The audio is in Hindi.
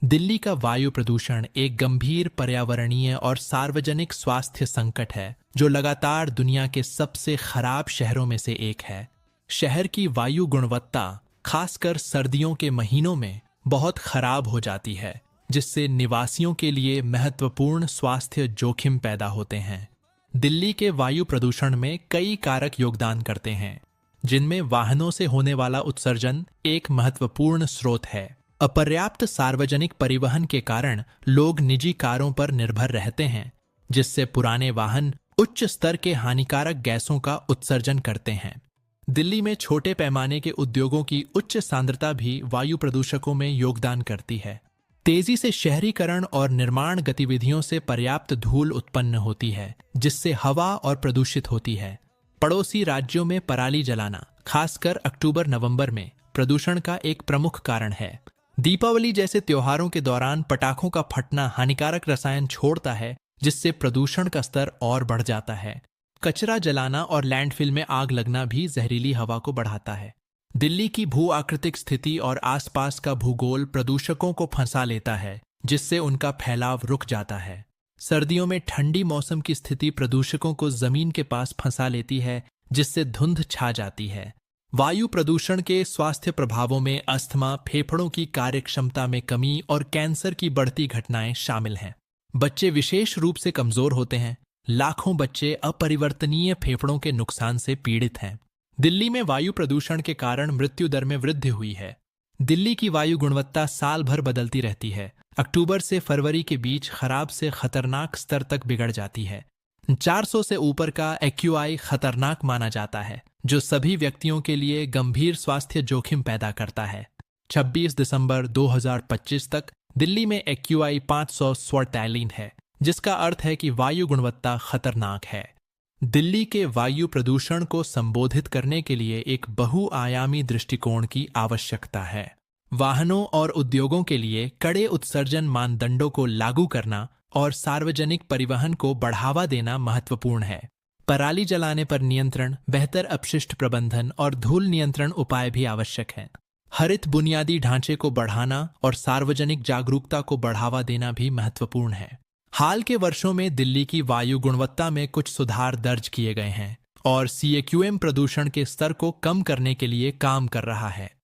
दिल्ली का वायु प्रदूषण एक गंभीर पर्यावरणीय और सार्वजनिक स्वास्थ्य संकट है जो लगातार दुनिया के सबसे खराब शहरों में से एक है। शहर की वायु गुणवत्ता खासकर सर्दियों के महीनों में बहुत खराब हो जाती है, जिससे निवासियों के लिए महत्वपूर्ण स्वास्थ्य जोखिम पैदा होते हैं। दिल्ली के वायु प्रदूषण में कई कारक योगदान करते हैं, जिनमें वाहनों से होने वाला उत्सर्जन एक महत्वपूर्ण स्रोत है। अपर्याप्त सार्वजनिक परिवहन के कारण लोग निजी कारों पर निर्भर रहते हैं, जिससे पुराने वाहन उच्च स्तर के हानिकारक गैसों का उत्सर्जन करते हैं। दिल्ली में छोटे पैमाने के उद्योगों की उच्च सांद्रता भी वायु प्रदूषकों में योगदान करती है। तेजी से शहरीकरण और निर्माण गतिविधियों से पर्याप्त धूल उत्पन्न होती है, जिससे हवा और प्रदूषित होती है। पड़ोसी राज्यों में पराली जलाना, खासकर अक्टूबर-नवंबर में, प्रदूषण का एक प्रमुख कारण है। दीपावली जैसे त्योहारों के दौरान पटाखों का फटना हानिकारक रसायन छोड़ता है, जिससे प्रदूषण का स्तर और बढ़ जाता है। कचरा जलाना और लैंडफिल में आग लगना भी जहरीली हवा को बढ़ाता है। दिल्ली की भू आकृतिक स्थिति और आसपास का भूगोल प्रदूषकों को फंसा लेता है, जिससे उनका फैलाव रुक जाता है। सर्दियों में ठंडी मौसम की स्थिति प्रदूषकों को जमीन के पास फंसा लेती है, जिससे धुंध छा जाती है। वायु प्रदूषण के स्वास्थ्य प्रभावों में अस्थमा, फेफड़ों की कार्यक्षमता में कमी और कैंसर की बढ़ती घटनाएं शामिल हैं। बच्चे विशेष रूप से कमजोर होते हैं। लाखों बच्चे अपरिवर्तनीय फेफड़ों के नुकसान से पीड़ित हैं। दिल्ली में वायु प्रदूषण के कारण मृत्यु दर में वृद्धि हुई है। दिल्ली की वायु गुणवत्ता साल भर बदलती रहती है। अक्टूबर से फरवरी के बीच खराब से खतरनाक स्तर तक बिगड़ जाती है। 400 से ऊपर का AQI खतरनाक माना जाता है, जो सभी व्यक्तियों के लिए गंभीर स्वास्थ्य जोखिम पैदा करता है। 26 दिसंबर 2025 तक दिल्ली में AQI 547 है, जिसका अर्थ है कि वायु गुणवत्ता खतरनाक है। दिल्ली के वायु प्रदूषण को संबोधित करने के लिए एक बहुआयामी दृष्टिकोण की आवश्यकता है। वाहनों और उद्योगों के लिए कड़े उत्सर्जन मानदंडों को लागू करना और सार्वजनिक परिवहन को बढ़ावा देना महत्वपूर्ण है। पराली जलाने पर नियंत्रण, बेहतर अपशिष्ट प्रबंधन और धूल नियंत्रण उपाय भी आवश्यक हैं। हरित बुनियादी ढांचे को बढ़ाना और सार्वजनिक जागरूकता को बढ़ावा देना भी महत्वपूर्ण है। हाल के वर्षों में दिल्ली की वायु गुणवत्ता में कुछ सुधार दर्ज किए गए हैं और CAQM प्रदूषण के स्तर को कम करने के लिए काम कर रहा है।